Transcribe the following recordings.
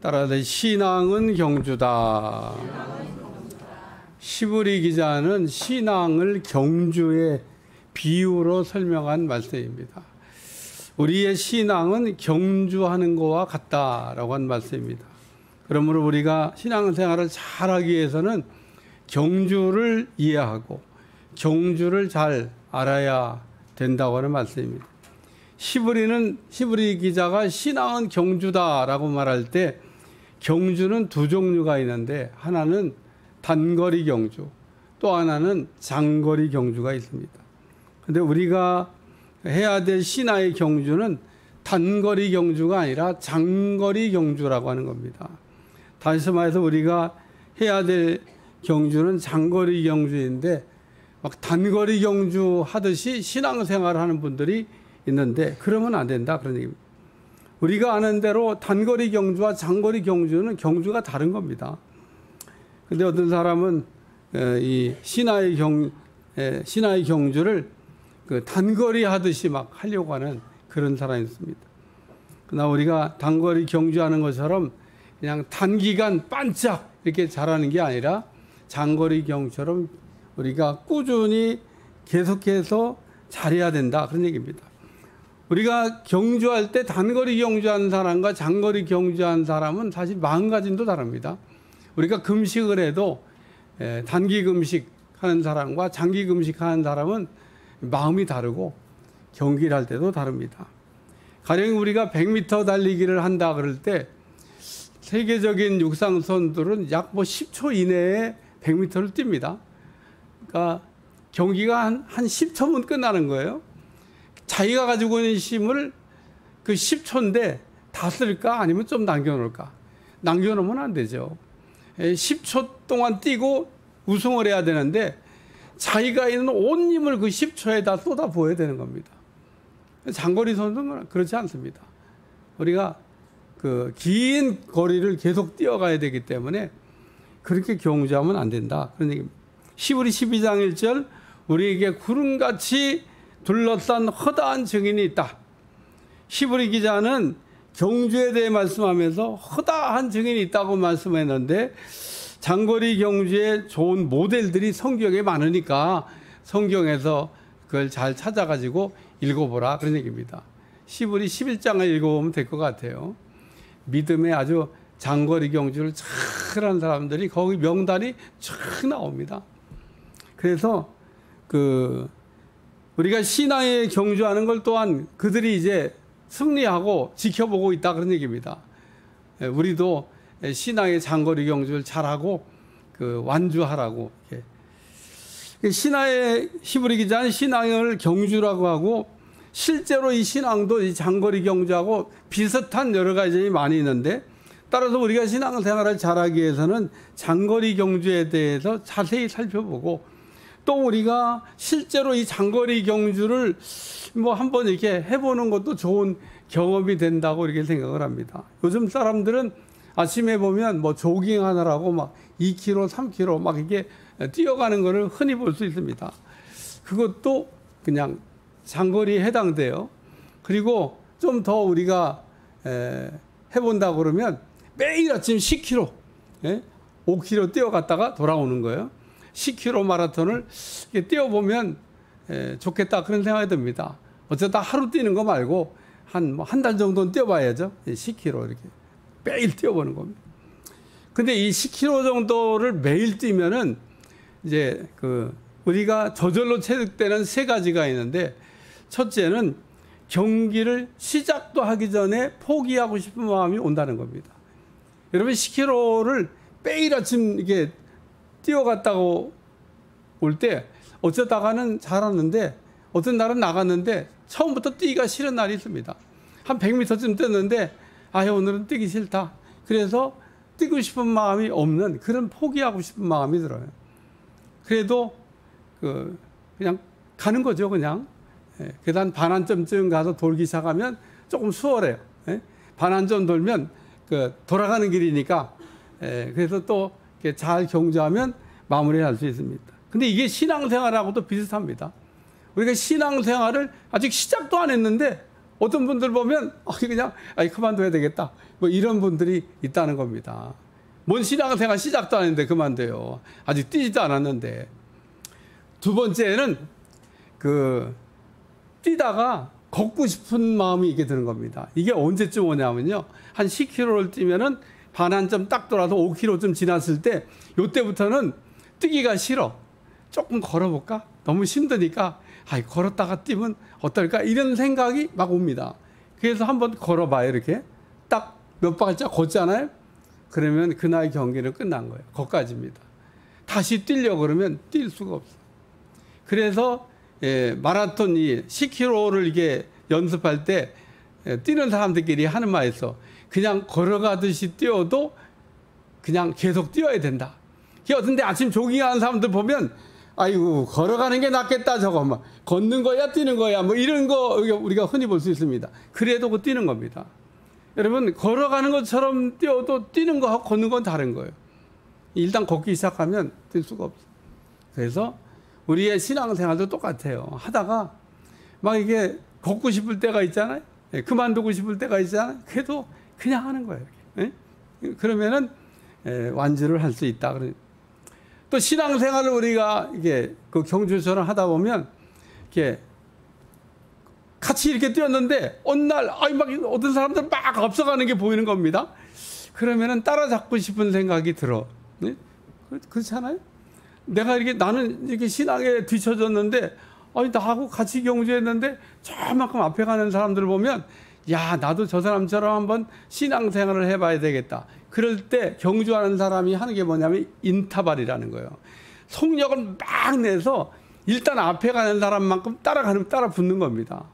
따라서 신앙은 경주다. 시브리 기자는 신앙을 경주의 비유로 설명한 말씀입니다. 우리의 신앙은 경주하는 것과 같다라고 한 말씀입니다. 그러므로 우리가 신앙생활을 잘하기 위해서는 경주를 이해하고 경주를 잘 알아야 된다고 하는 말씀입니다. 시브리 기자가 신앙은 경주다라고 말할 때 경주는 두 종류가 있는데 하나는 단거리 경주, 또 하나는 장거리 경주가 있습니다. 그런데 우리가 해야 될 신앙의 경주는 단거리 경주가 아니라 장거리 경주라고 하는 겁니다. 다시 말해서 우리가 해야 될 경주는 장거리 경주인데 막 단거리 경주 하듯이 신앙생활을 하는 분들이 있는데 그러면 안 된다 그런 얘기입니다. 우리가 아는 대로 단거리 경주와 장거리 경주는 경주가 다른 겁니다. 근데 어떤 사람은 이 신화의 경주를 그 단거리 하듯이 막 하려고 하는 그런 사람이 있습니다. 그러나 우리가 단거리 경주하는 것처럼 그냥 단기간 반짝 이렇게 잘하는 게 아니라 장거리 경주처럼 우리가 꾸준히 계속해서 잘해야 된다 그런 얘기입니다. 우리가 경주할 때 단거리 경주하는 사람과 장거리 경주하는 사람은 사실 마음가짐도 다릅니다. 우리가 금식을 해도 단기 금식하는 사람과 장기 금식하는 사람은 마음이 다르고 경기를 할 때도 다릅니다. 가령 우리가 100m 달리기를 한다 그럴 때 세계적인 육상선수들은 약 10초 이내에 100m를 뜁니다. 그러니까 경기가 한 10초면 끝나는 거예요. 자기가 가지고 있는 힘을 그 10초인데 다 쓸까 아니면 좀 남겨놓을까? 남겨놓으면 안 되죠. 10초 동안 뛰고 우승을 해야 되는데 자기가 있는 온 힘을 그 10초에 다 쏟아부어야 되는 겁니다. 장거리 선수는 그렇지 않습니다. 우리가 그 긴 거리를 계속 뛰어가야 되기 때문에 그렇게 경주하면 안 된다. 그런 얘기입니다. 시브리 12장 1절 우리에게 구름같이 둘러싼 허다한 증인이 있다. 시브리 기자는 경주에 대해 말씀하면서 허다한 증인이 있다고 말씀했는데 장거리 경주에 좋은 모델들이 성경에 많으니까 성경에서 그걸 잘 찾아가지고 읽어보라 그런 얘기입니다. 시브리 11장을 읽어보면 될 것 같아요. 믿음의 아주 장거리 경주를 잘 하는 사람들이 거기 명단이 쫙 나옵니다. 그래서 우리가 신앙에 경주하는 걸 또한 그들이 이제 승리하고 지켜보고 있다 그런 얘기입니다. 우리도 신앙의 장거리 경주를 잘하고 완주하라고. 신앙의 히브리 기자는 신앙을 경주라고 하고 실제로 이 신앙도 이 장거리 경주하고 비슷한 여러 가지 점이 많이 있는데 따라서 우리가 신앙생활을 잘하기 위해서는 장거리 경주에 대해서 자세히 살펴보고 또 우리가 실제로 이 장거리 경주를 한번 이렇게 해보는 것도 좋은 경험이 된다고 이렇게 생각을 합니다. 요즘 사람들은 아침에 보면 조깅하느라고 막 2km, 3km 막 이렇게 뛰어가는 것을 흔히 볼 수 있습니다. 그것도 그냥 장거리에 해당돼요. 그리고 좀 더 우리가 해본다고 그러면 매일 아침 10km, 5km 뛰어갔다가 돌아오는 거예요. 10km 마라톤을 뛰어보면 좋겠다 그런 생각이 듭니다. 어쩌다 하루 뛰는 거 말고 한 달 정도는 뛰어봐야죠. 10km 이렇게 매일 뛰어보는 겁니다. 근데 이 10km 정도를 매일 뛰면은 이제 우리가 저절로 체득되는 세 가지가 있는데 첫째는 경기를 시작도 하기 전에 포기하고 싶은 마음이 온다는 겁니다. 여러분 10km를 매일 아침 이게 뛰어갔다고 올 때 어쩌다가는 잘하는데 어떤 날은 나갔는데 처음부터 뛰기가 싫은 날이 있습니다. 한 100m쯤 뛰었는데 오늘은 뛰기 싫다. 그래서 뛰고 싶은 마음이 없는 그런 포기하고 싶은 마음이 들어요. 그래도 그냥 가는 거죠. 그냥 계단 반환점쯤 가서 돌기 시작하면 조금 수월해요. 반환점 돌면 돌아가는 길이니까 그래서 또 잘 경주하면 마무리할 수 있습니다. 근데 이게 신앙생활하고도 비슷합니다. 우리가 신앙생활을 아직 시작도 안 했는데 어떤 분들 보면 그냥 그만둬야 되겠다. 뭐 이런 분들이 있다는 겁니다. 뭔 신앙생활 시작도 안 했는데 그만둬요. 아직 뛰지도 않았는데. 두 번째는 뛰다가 걷고 싶은 마음이 있게 드는 겁니다. 이게 언제쯤 오냐면요. 한 10km를 뛰면은 반환점 딱 돌아서 5km쯤 지났을 때, 요때부터는 뛰기가 싫어. 조금 걸어볼까? 너무 힘드니까, 걸었다가 뛰면 어떨까? 이런 생각이 막 옵니다. 그래서 한번 걸어봐요. 이렇게. 딱 몇 발짝 걷잖아요? 그러면 그날 경기는 끝난 거예요. 거기까지입니다. 다시 뛰려고 그러면 뛸 수가 없어요. 그래서 마라톤이 10km를 이게 연습할 때 뛰는 사람들끼리 하는 말이 있어. 그냥 걸어가듯이 뛰어도 그냥 계속 뛰어야 된다. 어떤데 아침 조깅하는 사람들 보면 아이고 걸어가는 게 낫겠다 저거 막 걷는 거야 뛰는 거야 뭐 이런 거 우리가 흔히 볼 수 있습니다. 그래도 그 뛰는 겁니다. 여러분 걸어가는 것처럼 뛰어도 뛰는 거하고 걷는 건 다른 거예요. 일단 걷기 시작하면 뛸 수가 없어요. 그래서 우리의 신앙생활도 똑같아요. 하다가 막 이게 걷고 싶을 때가 있잖아요. 그만두고 싶을 때가 있잖아요. 그래도 그냥 하는 거예요. 그러면은 완주를 할 수 있다. 또 신앙생활을 우리가 이게 그 경주처럼 하다 보면 이렇게 같이 이렇게 뛰었는데 어느 날 막 어떤 사람들 막 앞서가는 게 보이는 겁니다. 그러면은 따라잡고 싶은 생각이 들어. 네? 그렇잖아요? 내가 나는 이렇게 신앙에 뒤처졌는데 나하고 같이 경주했는데 저만큼 앞에 가는 사람들을 보면 야 나도 저 사람처럼 한번 신앙생활을 해봐야 되겠다. 그럴 때 경주하는 사람이 하는 게 뭐냐면 인터벌이라는 거예요. 속력을 막 내서 일단 앞에 가는 사람만큼 따라 붙는 겁니다.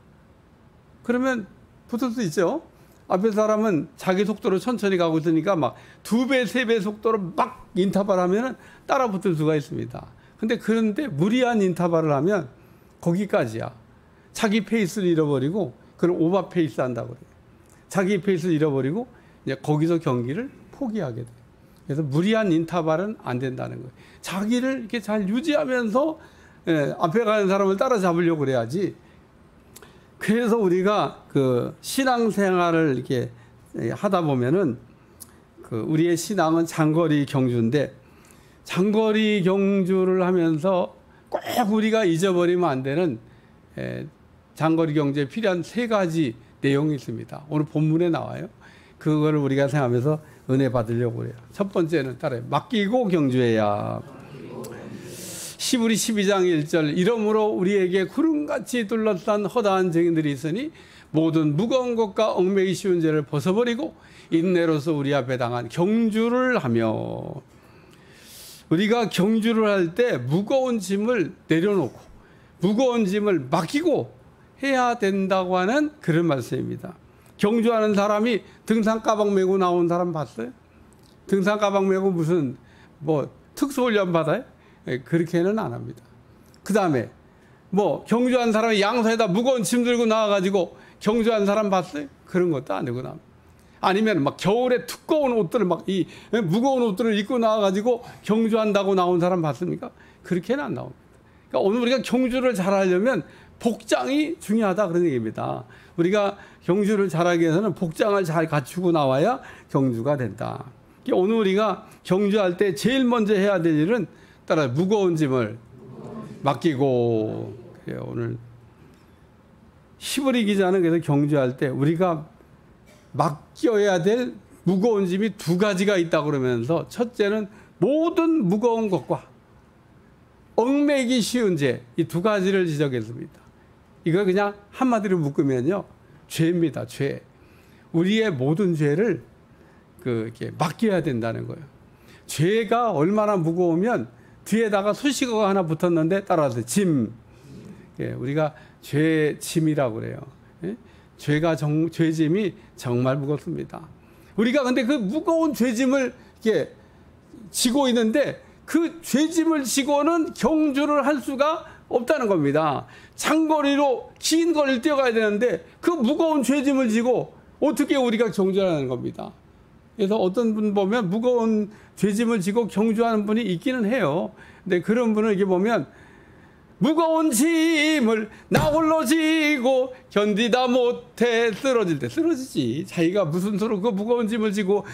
그러면 붙을 수 있죠. 앞에 사람은 자기 속도로 천천히 가고 있으니까 막 2배, 3배 속도로 막 인터벌 하면 따라 붙을 수가 있습니다. 그런데 무리한 인터벌을 하면 거기까지야. 자기 페이스를 잃어버리고 그럼 오버 페이스 한다고 그래요. 자기 페이스를 잃어버리고 이제 거기서 경기를 포기하게 돼요. 그래서 무리한 인터벌은 안 된다는 거예요. 자기를 이렇게 잘 유지하면서 앞에 가는 사람을 따라잡으려고 그래야지. 그래서 우리가 그 신앙생활을 이렇게 하다 보면은 우리의 신앙은 장거리 경주인데 장거리 경주를 하면서 꼭 우리가 잊어버리면 안 되는 장거리 경주에 필요한 3가지 내용이 있습니다. 오늘 본문에 나와요. 그거를 우리가 생각하면서 은혜 받으려고 그래요. 첫 번째는 따라요. 맡기고 경주해야. 시브리 12장 1절 이러므로 우리에게 구름같이 둘러싼 허다한 증인들이 있으니 모든 무거운 것과 얽매기 쉬운 죄를 벗어버리고 인내로서 우리 앞에 당한 경주를 하며. 우리가 경주를 할 때 무거운 짐을 내려놓고 무거운 짐을 맡기고 해야 된다고 하는 그런 말씀입니다. 경주하는 사람이 등산 가방 메고 나온 사람 봤어요? 등산 가방 메고 무슨 특수훈련 받아요? 그렇게는 안 합니다. 그 다음에 경주한 사람이 양손에다 무거운 짐 들고 나와가지고 경주한 사람 봤어요? 그런 것도 안 되고 나옵니다. 아니면 막 겨울에 두꺼운 옷들을 이 무거운 옷들을 입고 나와가지고 경주한다고 나온 사람 봤습니까? 그렇게는 안 나옵니다. 그러니까 오늘 우리가 경주를 잘하려면 복장이 중요하다 그런 얘기입니다. 우리가 경주를 잘하기 위해서는 복장을 잘 갖추고 나와야 경주가 된다. 그러니까 오늘 우리가 경주할 때 제일 먼저 해야 될 일은 따라 무거운 짐을 맡기고. 그래요. 오늘 히브리 기자는 그래서 경주할 때 우리가 맡겨야 될 무거운 짐이 2가지가 있다고 그러면서 첫째는 모든 무거운 것과 얽매기 쉬운 죄, 이 2가지를 지적했습니다. 이걸 그냥 한마디로 묶으면요, 죄입니다. 죄. 우리의 모든 죄를 이렇게 맡겨야 된다는 거예요. 죄가 얼마나 무거우면 뒤에다가 수식어가 하나 붙었는데 따라서 짐. 우리가 죄짐이라고 그래요. 죄짐이 정말 무겁습니다. 우리가 근데 그 무거운 죄짐을 이렇게 지고 있는데 그 죄짐을 지고는 경주를 할 수가 없다는 겁니다. 장거리로 긴 거리를 뛰어가야 되는데 그 무거운 죄짐을 지고 어떻게 우리가 경주하는 겁니다. 그래서 어떤 분 보면 무거운 죄짐을 지고 경주하는 분이 있기는 해요. 근데 그런 분을 이렇게 보면 무거운 짐을 나 홀로 지고 견디다 못해 쓰러질 때 쓰러지지. 자기가 무슨 수로 그 무거운 짐을 지고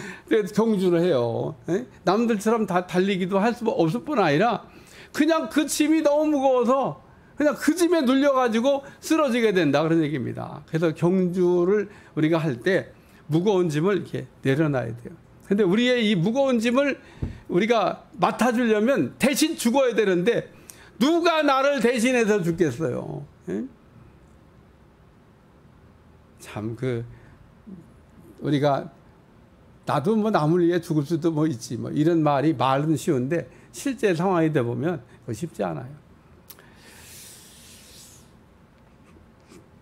경주를 해요. 남들처럼 다 달리기도 할 수 없을 뿐 아니라 그냥 그 짐이 너무 무거워서 그냥 그 짐에 눌려가지고 쓰러지게 된다 그런 얘기입니다. 그래서 경주를 우리가 할 때 무거운 짐을 이렇게 내려놔야 돼요. 근데 우리의 이 무거운 짐을 우리가 맡아주려면 대신 죽어야 되는데 누가 나를 대신해서 죽겠어요? 참 우리가 나도 뭐 남을 위해 죽을 수도 뭐 있지 뭐 이런 말은 쉬운데 실제 상황이 돼 보면 그거 쉽지 않아요.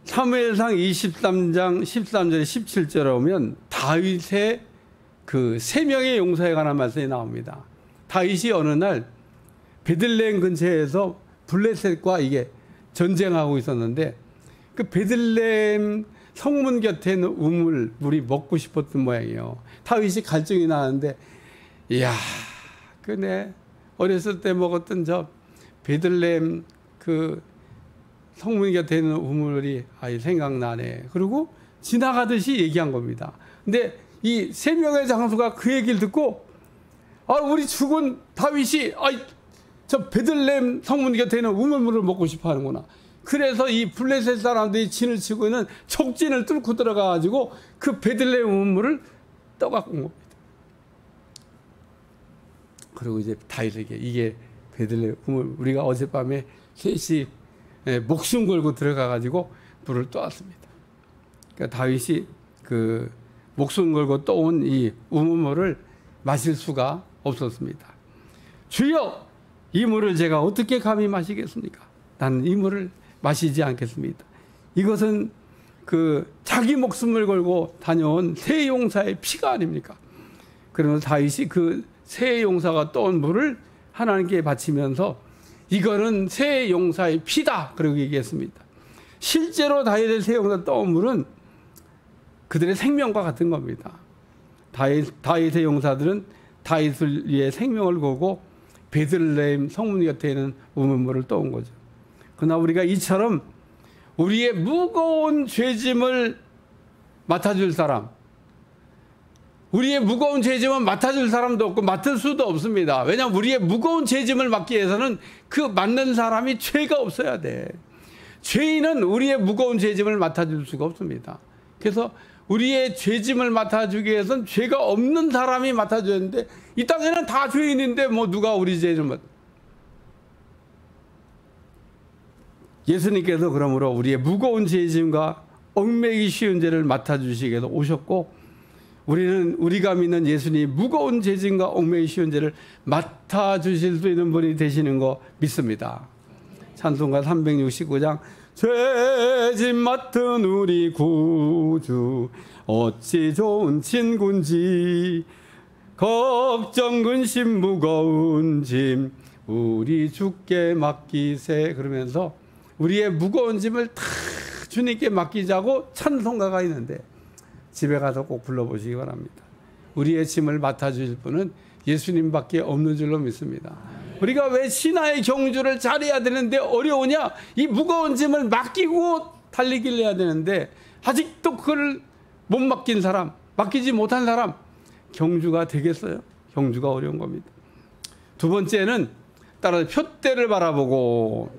사무엘상 23장 13절에 17절에 오면 다윗의 그 3명의 용사에 관한 말씀이 나옵니다. 다윗이 어느 날 베들레헴 근처에서 블레셋과 이게 전쟁하고 있었는데 그 베들레헴 성문 곁에 있는 우물물이 먹고 싶었던 모양이에요. 다윗이 갈증이 나는데 이야 내 어렸을 때 먹었던 저 베들레헴 그 성문 곁에 있는 우물이 생각나네. 그리고 지나가듯이 얘기한 겁니다. 근데 이 3명의 장수가 그 얘기를 듣고 우리 죽은 다윗이 저 베들레헴 성문 곁에 있는 우물물을 먹고 싶어 하는구나. 그래서 이 블레셋 사람들이 진을 치고 있는 촉진을 뚫고 들어가가지고 그 베들레헴 우물물을 떠갖고 온 겁니다. 그리고 이제 다윗에게 이게 베들레헴 우물 우리가 어젯밤에 셋이 목숨 걸고 들어가가지고 물을 떠왔습니다. 그러니까 다윗이 그 목숨 걸고 떠온 이 우물물을 마실 수가 없었습니다. 주여 이 물을 제가 어떻게 감히 마시겠습니까? 나는 이 물을 마시지 않겠습니다. 이것은 그 자기 목숨을 걸고 다녀온 세 용사의 피가 아닙니까? 그러면서 다윗이 그 세 용사가 떠온 물을 하나님께 바치면서 이거는 세 용사의 피다 그러고 얘기했습니다. 실제로 다윗의 세 용사 떠온 물은 그들의 생명과 같은 겁니다. 다윗의 용사들은 다윗을 위해 생명을 걸고 베들레헴 성문 곁에 있는 우물물을 떠온 거죠. 그러나 우리가 이처럼 우리의 무거운 죄짐을 맡아줄 사람, 우리의 무거운 죄짐은 맡아줄 사람도 없고 맡을 수도 없습니다. 왜냐하면 우리의 무거운 죄짐을 맡기 위해서는 그 맡는 사람이 죄가 없어야 돼. 죄인은 우리의 무거운 죄짐을 맡아줄 수가 없습니다. 그래서 우리의 죄짐을 맡아주기 위해서는 죄가 없는 사람이 맡아줘야 하는데 이 땅에는 다 죄인인데 뭐 누가 우리 죄를 예수님께서 그러므로 우리의 무거운 죄짐과 얽매이기 쉬운 죄를 맡아주시기 위해서 오셨고 우리가 믿는 예수님 무거운 죄짐과 얽매이기 쉬운 죄를 맡아주실 수 있는 분이 되시는 거 믿습니다. 찬송가 369장 죄짐 맡은 우리 구주 어찌 좋은 친구인지 걱정 근심 무거운 짐 우리 주께 맡기세 그러면서 우리의 무거운 짐을 다 주님께 맡기자고 찬송가가 있는데 집에 가서 꼭 불러보시기 바랍니다. 우리의 짐을 맡아주실 분은 예수님밖에 없는 줄로 믿습니다. 우리가 왜 신화의 경주를 잘해야 되는데 어려우냐? 이 무거운 짐을 맡기고 달리기를 해야 되는데 아직도 그걸 못 맡긴 사람, 맡기지 못한 사람 경주가 되겠어요? 경주가 어려운 겁니다. 두 번째는 따라서 표대를 바라보고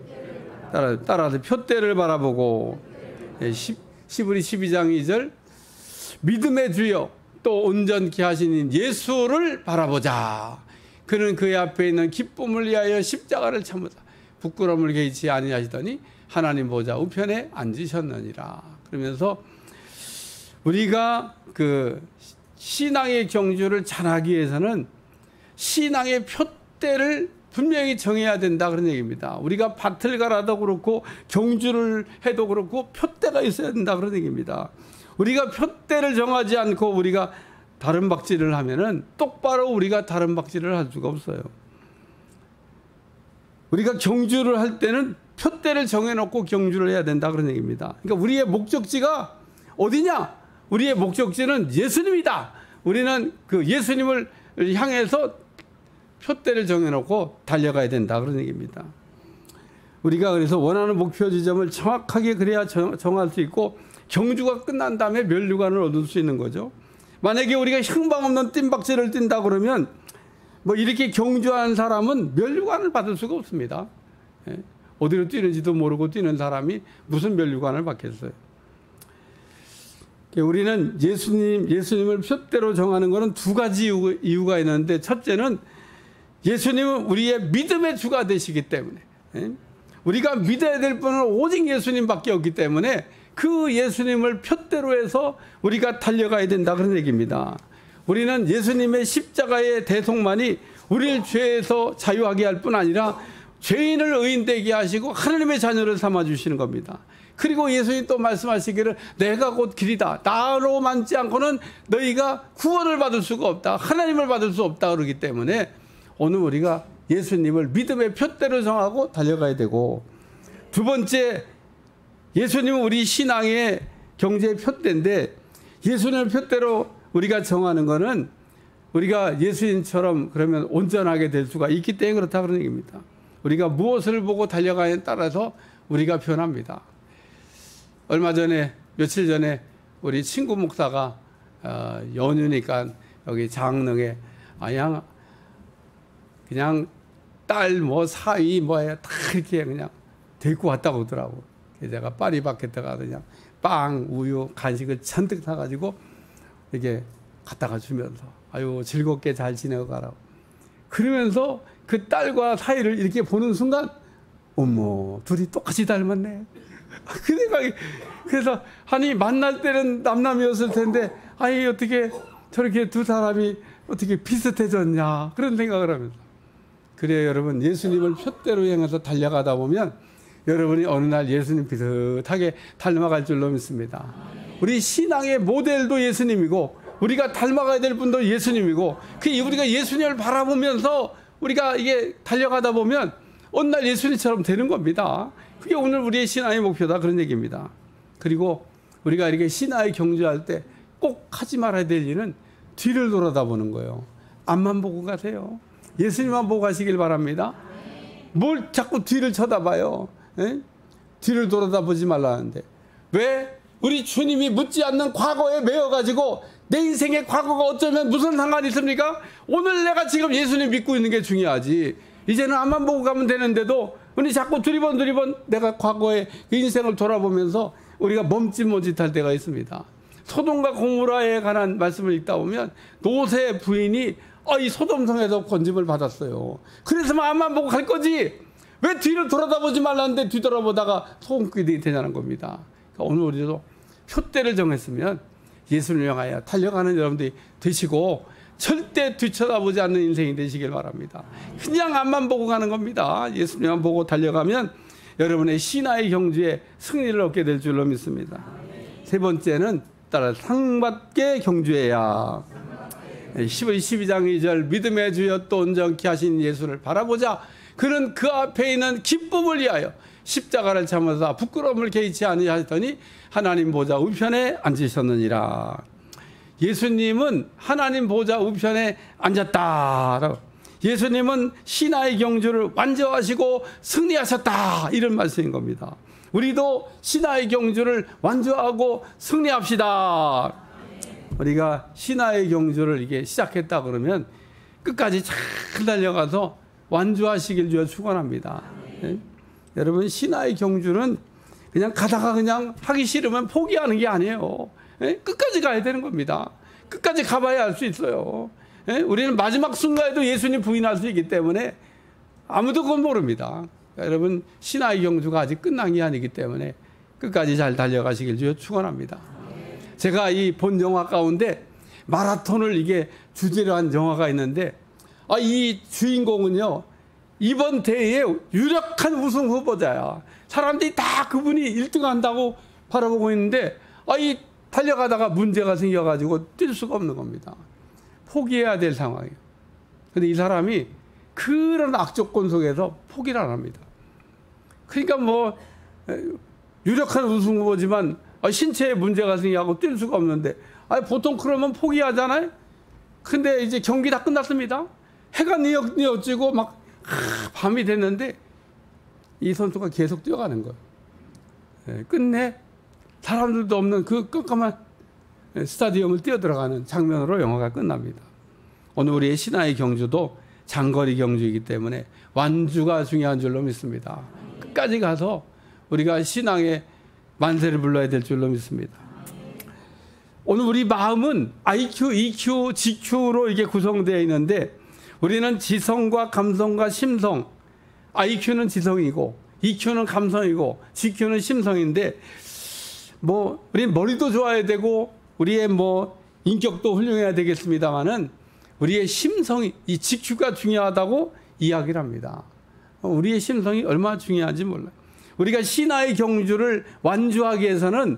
따라서 표대를 바라보고 시브리 12장 2절 믿음의 주여 또 온전케 하시는 예수를 바라보자. 그는 그의 앞에 있는 기쁨을 위하여 십자가를 참으사 부끄러움을 개의치 아니하시더니 하나님 보좌 우편에 앉으셨느니라. 그러면서 우리가 그 신앙의 경주를 잘하기 위해서는 신앙의 표대를 분명히 정해야 된다 그런 얘기입니다. 우리가 밭을 갈아도 그렇고 경주를 해도 그렇고 표대가 있어야 된다 그런 얘기입니다. 우리가 표대를 정하지 않고 우리가 다른 박질을 하면은 똑바로 우리가 다른 박질을 할 수가 없어요. 우리가 경주를 할 때는 표대를 정해놓고 경주를 해야 된다 그런 얘기입니다. 그러니까 우리의 목적지가 어디냐? 우리의 목적지는 예수님이다. 우리는 그 예수님을 향해서 표대를 정해놓고 달려가야 된다 그런 얘기입니다. 우리가 그래서 원하는 목표 지점을 정확하게 그래야 정할 수 있고 경주가 끝난 다음에 면류관을 얻을 수 있는 거죠. 만약에 우리가 향방 없는 뜀박질을 뛴다 그러면 뭐 이렇게 경주하는 사람은 면류관을 받을 수가 없습니다. 어디로 뛰는지도 모르고 뛰는 사람이 무슨 면류관을 받겠어요. 우리는 예수님을 표대로 정하는 것은 두 가지 이유가 있는데, 첫째는 예수님은 우리의 믿음의 주가 되시기 때문에, 우리가 믿어야 될 분은 오직 예수님밖에 없기 때문에 그 예수님을 표대로 해서 우리가 달려가야 된다, 그런 얘기입니다. 우리는 예수님의 십자가의 대속만이 우리를 죄에서 자유하게 할 뿐 아니라 죄인을 의인되게 하시고 하나님의 자녀를 삼아주시는 겁니다. 그리고 예수님 또 말씀하시기를 내가 곧 길이다, 나로 만지 않고는 너희가 구원을 받을 수가 없다, 하나님을 받을 수 없다 그러기 때문에 오늘 우리가 예수님을 믿음의 표대로 정하고 달려가야 되고, 두 번째, 예수님은 우리 신앙의 경제의 표대인데, 예수님의 표대로 우리가 정하는 것은 우리가 예수님처럼 그러면 온전하게 될 수가 있기 때문에 그렇다, 그런 얘기입니다. 우리가 무엇을 보고 달려가냐에 따라서 우리가 변합니다. 얼마 전에, 며칠 전에 우리 친구 목사가 연휴니까 여기 장릉에 그냥 딸 뭐 사위 뭐야 다 이렇게 그냥 데리고 왔다고 하더라고. 제가 파리바게뜨가 그냥 빵, 우유, 간식을 잔뜩 사가지고 이렇게 갖다가 주면서 아유 즐겁게 잘 지내고 가라고. 그러면서 그 딸과 사이를 이렇게 보는 순간 어머 둘이 똑같이 닮았네. 그 생각이, 그래서 아니 만날 때는 남남이었을 텐데 아니 어떻게 저렇게 두 사람이 어떻게 비슷해졌냐, 그런 생각을 하면서. 그래요 여러분, 예수님을 표대로 향해서 달려가다 보면 여러분이 어느 날 예수님 비슷하게 닮아갈 줄로 믿습니다. 우리 신앙의 모델도 예수님이고 우리가 닮아가야 될 분도 예수님이고, 우리가 예수님을 바라보면서 우리가 이게 달려가다 보면 어느 날 예수님처럼 되는 겁니다. 그게 오늘 우리의 신앙의 목표다, 그런 얘기입니다. 그리고 우리가 이렇게 신앙의 경주할 때 꼭 하지 말아야 될 일은 뒤를 돌아다보는 거예요. 앞만 보고 가세요. 예수님만 보고 가시길 바랍니다. 뭘 자꾸 뒤를 쳐다봐요. 뒤를 돌아다보지 말라는데 왜? 우리 주님이 묻지 않는 과거에 매여가지고 내 인생의 과거가 어쩌면 무슨 상관이 있습니까? 오늘 내가 지금 예수님 믿고 있는 게 중요하지. 이제는 앞만 보고 가면 되는데도 우리 자꾸 두리번 내가 과거의 그 인생을 돌아보면서 우리가 멈칫멈칫할 때가 있습니다. 소돔과 고모라에 관한 말씀을 읽다 보면 롯의 부인이 이 소돔성에서 건짐을 받았어요. 그래서 앞만 보고 갈 거지 왜 뒤를 돌아다보지 말라는데 뒤돌아보다가 소금꾼이 되냐는 겁니다. 그러니까 오늘 우리도 표대를 정했으면 예수를 향하여 달려가는 여러분들이 되시고 절대 뒤쳐다보지 않는 인생이 되시길 바랍니다. 그냥 앞만 보고 가는 겁니다. 예수님만 보고 달려가면 여러분의 신화의 경주에 승리를 얻게 될 줄로 믿습니다. 세 번째는 따라 상받게 경주해야. 12장 2절 믿음의 주여 또 온전케 하신 예수를 바라보자. 그는 그 앞에 있는 기쁨을 위하여 십자가를 참으사 부끄러움을 개의치 아니하시더니 하나님 보좌 우편에 앉으셨느니라. 예수님은 하나님 보좌 우편에 앉았다. 예수님은 신화의 경주를 완주하시고 승리하셨다, 이런 말씀인 겁니다. 우리도 신화의 경주를 완주하고 승리합시다. 우리가 신화의 경주를 이게 시작했다 그러면 끝까지 잘 달려가서 완주하시길 주여 축원합니다. 여러분, 신화의 경주는 그냥 가다가 그냥 하기 싫으면 포기하는 게 아니에요. 끝까지 가야 되는 겁니다. 끝까지 가봐야 할 수 있어요. 우리는 마지막 순간에도 예수님 부인할 수 있기 때문에 아무도 그건 모릅니다. 그러니까 여러분, 신화의 경주가 아직 끝난 게 아니기 때문에 끝까지 잘 달려가시길 주여 축원합니다. 제가 이 본 영화 가운데 마라톤을 이게 주제로 한 영화가 있는데, 이 주인공은요 이번 대회에 유력한 우승 후보자야. 사람들이 다 그분이 1등 한다고 바라보고 있는데 이 달려가다가 문제가 생겨가지고 뛸 수가 없는 겁니다. 포기해야 될 상황이에요. 근데 이 사람이 그런 악조건 속에서 포기를 안 합니다. 그러니까 뭐 유력한 우승 후보지만 신체에 문제가 생겨서 뛸 수가 없는데 보통 그러면 포기하잖아요. 근데 이제 경기 다 끝났습니다. 해가 뉘어지고 막 밤이 됐는데 이 선수가 계속 뛰어가는 거예요. 끝내 사람들도 없는 그 깜깜한 스타디움을 뛰어들어가는 장면으로 영화가 끝납니다. 오늘 우리의 신앙의 경주도 장거리 경주이기 때문에 완주가 중요한 줄로 믿습니다. 끝까지 가서 우리가 신앙의 만세를 불러야 될 줄로 믿습니다. 오늘 우리 마음은 IQ, EQ, GQ로 이게 구성되어 있는데 우리는 지성과 감성과 심성, IQ는 지성이고 EQ는 감성이고 GQ는 심성인데 뭐 우리는 머리도 좋아야 되고 우리의 뭐 인격도 훌륭해야 되겠습니다만은 우리의 심성이 이 GQ가 중요하다고 이야기를 합니다. 우리의 심성이 얼마나 중요한지 몰라요. 우리가 신화의 경주를 완주하기 위해서는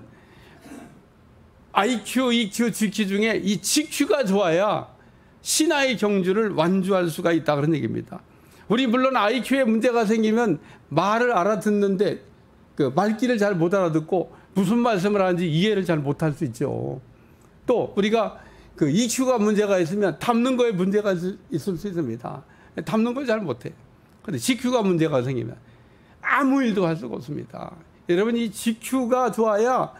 IQ, EQ, GQ 중에 이 GQ가 좋아야 신화의 경주를 완주할 수가 있다 그런 얘기입니다. 우리 물론 IQ에 문제가 생기면 말을 알아듣는데 그 말귀를 잘 못 알아듣고 무슨 말씀을 하는지 이해를 잘 못할 수 있죠. 또 우리가 그 EQ가 문제가 있으면 담는 거에 문제가 있을 수 있습니다. 담는 걸 잘 못해. 그런데 GQ가 문제가 생기면 아무 일도 할 수가 없습니다. 여러분 이 GQ가 좋아야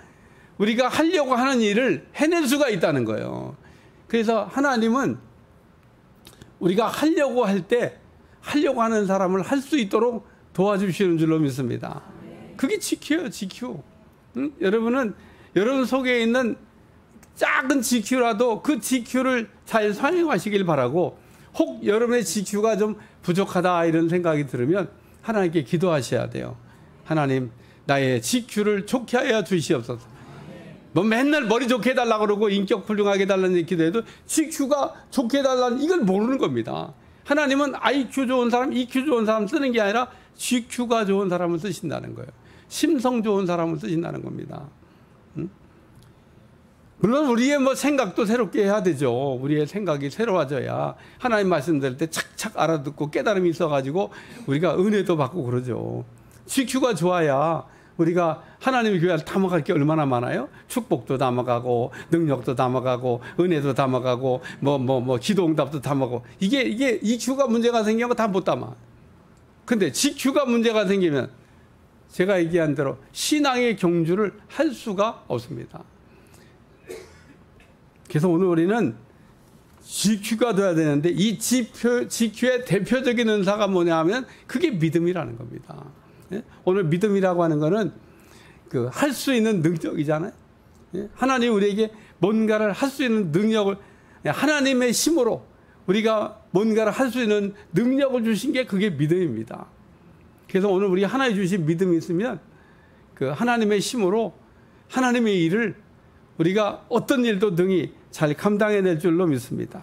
우리가 하려고 하는 일을 해낼 수가 있다는 거예요. 그래서 하나님은 우리가 하려고 할 때 하려고 하는 사람을 할 수 있도록 도와주시는 줄로 믿습니다. 그게 GQ예요, GQ. 응? 여러분은 여러분 속에 있는 작은 GQ라도 그 GQ를 잘 사용하시길 바라고 혹 여러분의 GQ가 좀 부족하다 이런 생각이 들으면 하나님께 기도하셔야 돼요. 하나님 나의 GQ를 좋게 하여 주시옵소서. 뭐 맨날 머리 좋게 해달라고 그러고 인격 훌륭하게 해달라는 기도해도 GQ가 좋게 해달라는 이걸 모르는 겁니다. 하나님은 IQ 좋은 사람, EQ 좋은 사람 쓰는 게 아니라 GQ가 좋은 사람을 쓰신다는 거예요. 심성 좋은 사람을 쓰신다는 겁니다. 물론 우리의 뭐 생각도 새롭게 해야 되죠. 우리의 생각이 새로워져야 하나님 말씀 들을 때 착착 알아듣고 깨달음이 있어가지고 우리가 은혜도 받고 그러죠. GQ가 좋아야 우리가 하나님의 교회를 담아갈 게 얼마나 많아요? 축복도 담아가고 능력도 담아가고 은혜도 담아가고 뭐 기도응답도 담아가고 이게 EQ가 문제가 생기면 다 못 담아. 근데 GQ가 문제가 생기면 제가 얘기한 대로 신앙의 경주를 할 수가 없습니다. 그래서 오늘 우리는 GQ가 돼야 되는데 이 GQ의 대표적인 은사가 뭐냐 하면 그게 믿음이라는 겁니다. 오늘 믿음이라고 하는 거는 그 할 수 있는 능력이잖아요. 하나님이 우리에게 뭔가를 할 수 있는 능력을 하나님의 힘으로 우리가 뭔가를 할 수 있는 능력을 주신 게 그게 믿음입니다. 그래서 오늘 우리 하나님 주신 믿음이 있으면 그 하나님의 힘으로 하나님의 일을 우리가 어떤 일도 능히 잘 감당해낼 줄로 믿습니다.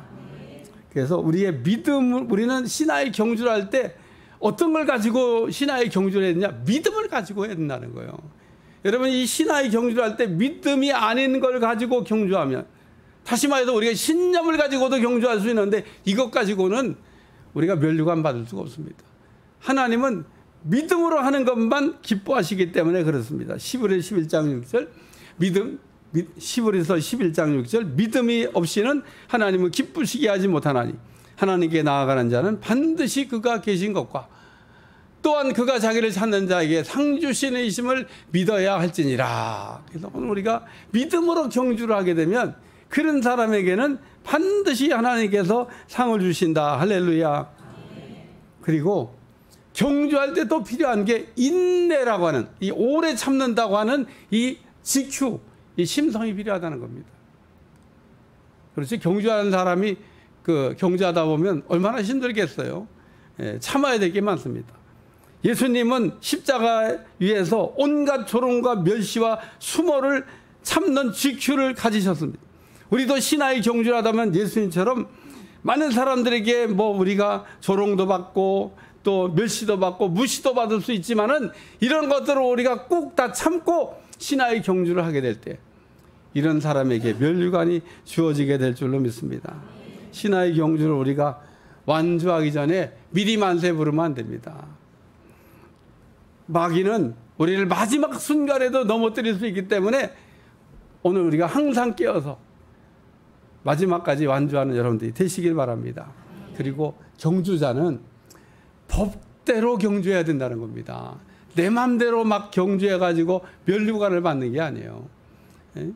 그래서 우리의 믿음을 우리는 신화의 경주를 할 때 어떤 걸 가지고 신화의 경주를 했느냐? 믿음을 가지고 해야 된다는 거예요. 여러분 이 신화의 경주를 할 때 믿음이 아닌 걸 가지고 경주하면 다시 말해서 우리가 신념을 가지고도 경주할 수 있는데 이것 가지고는 우리가 면류관 받을 수가 없습니다. 하나님은 믿음으로 하는 것만 기뻐하시기 때문에 그렇습니다. 히브리서 11장 6절 히브리서 11장 6절 믿음이 없이는 하나님은 기쁘시게 하지 못하나니 하나님께 나아가는 자는 반드시 그가 계신 것과 또한 그가 자기를 찾는 자에게 상 주시는 이심을 믿어야 할지니라. 그래서 오늘 우리가 믿음으로 경주를 하게 되면 그런 사람에게는 반드시 하나님께서 상을 주신다. 할렐루야. 그리고 경주할 때 또 필요한 게 인내라고 하는 이 오래 참는다고 하는 이 GQ, 이 심성이 필요하다는 겁니다. 그렇지 경주하는 사람이 그 경주하다 보면 얼마나 힘들겠어요. 참아야 될 게 많습니다. 예수님은 십자가 위에서 온갖 조롱과 멸시와 수모를 참는 GQ를 가지셨습니다. 우리도 신화의 경주를 하다면 예수님처럼 많은 사람들에게 뭐 우리가 조롱도 받고 또 멸시도 받고 무시도 받을 수 있지만은 이런 것들을 우리가 꼭 다 참고 신화의 경주를 하게 될 때 이런 사람에게 면류관이 주어지게 될 줄로 믿습니다. 신화의 경주를 우리가 완주하기 전에 미리 만세 부르면 안 됩니다. 마귀는 우리를 마지막 순간에도 넘어뜨릴 수 있기 때문에 오늘 우리가 항상 깨어서 마지막까지 완주하는 여러분들이 되시길 바랍니다. 그리고 경주자는 법대로 경주해야 된다는 겁니다. 내 맘대로 막 경주해가지고 면류관을 받는 게 아니에요. 예?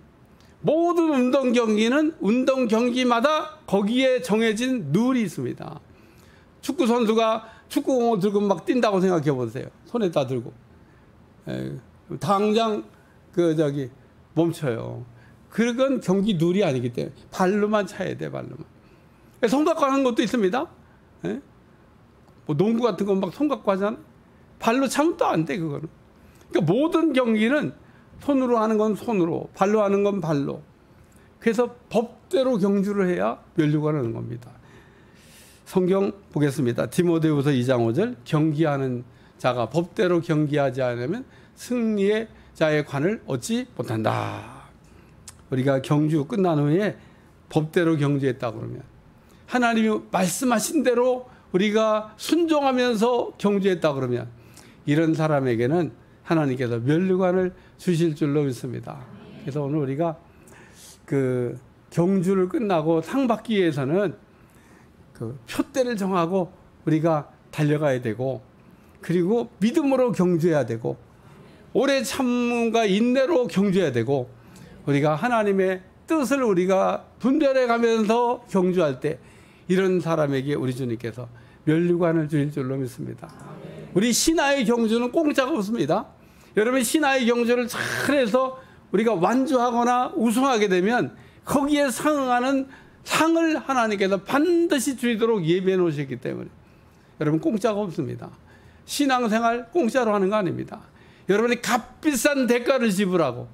모든 운동 경기는 운동 경기마다 거기에 정해진 룰이 있습니다. 축구 선수가 축구공을 들고 막 뛴다고 생각해 보세요. 손에다 들고. 당장 멈춰요. 그건 경기 룰이 아니기 때문에 발로만 차야 돼, 발로만. 손 갖고 하는 것도 있습니다. 뭐 농구 같은 건 막 손 갖고 하잖아. 발로 차면 또 안 돼, 그거는. 그러니까 모든 경기는 손으로 하는 건 손으로, 발로 하는 건 발로. 그래서 법대로 경주를 해야 면류관을 하는 겁니다. 성경 보겠습니다. 디모데후서 2장 5절, 경기하는 자가 법대로 경기하지 않으면 승리의 자의 관을 얻지 못한다. 우리가 경주 끝난 후에 법대로 경주했다 그러면, 하나님이 말씀하신 대로 우리가 순종하면서 경주했다 그러면, 이런 사람에게는 하나님께서 면류관을 주실 줄로 믿습니다. 그래서 오늘 우리가 그 경주를 끝나고 상 받기 위해서는 그 표대를 정하고 우리가 달려가야 되고, 그리고 믿음으로 경주해야 되고, 오래 참음과 인내로 경주해야 되고, 우리가 하나님의 뜻을 우리가 분별해 가면서 경주할 때 이런 사람에게 우리 주님께서 면류관을 주실 줄로 믿습니다. 우리 신화의 경주는 공짜가 없습니다. 여러분, 신화의 경주를 잘해서 우리가 완주하거나 우승하게 되면 거기에 상응하는 상을 하나님께서 반드시 주시도록 예비해 놓으셨기 때문에 여러분, 공짜가 없습니다. 신앙생활 공짜로 하는 거 아닙니다. 여러분이 값비싼 대가를 지불하고,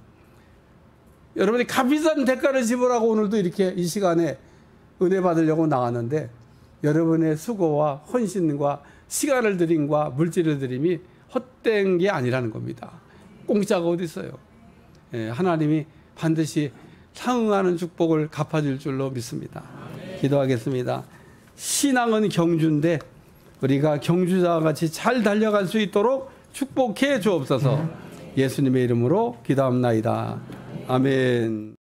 여러분이 값비싼 대가를 지불하고 오늘도 이렇게 이 시간에 은혜 받으려고 나왔는데, 여러분의 수고와 헌신과 시간을 들임과 물질을 들임이 헛된 게 아니라는 겁니다. 공짜가 어디 있어요. 하나님이 반드시 상응하는 축복을 갚아줄 줄로 믿습니다. 기도하겠습니다. 신앙은 경주인데 우리가 경주자와 같이 잘 달려갈 수 있도록 축복해 주옵소서. 예수님의 이름으로 기도합나이다. 아멘.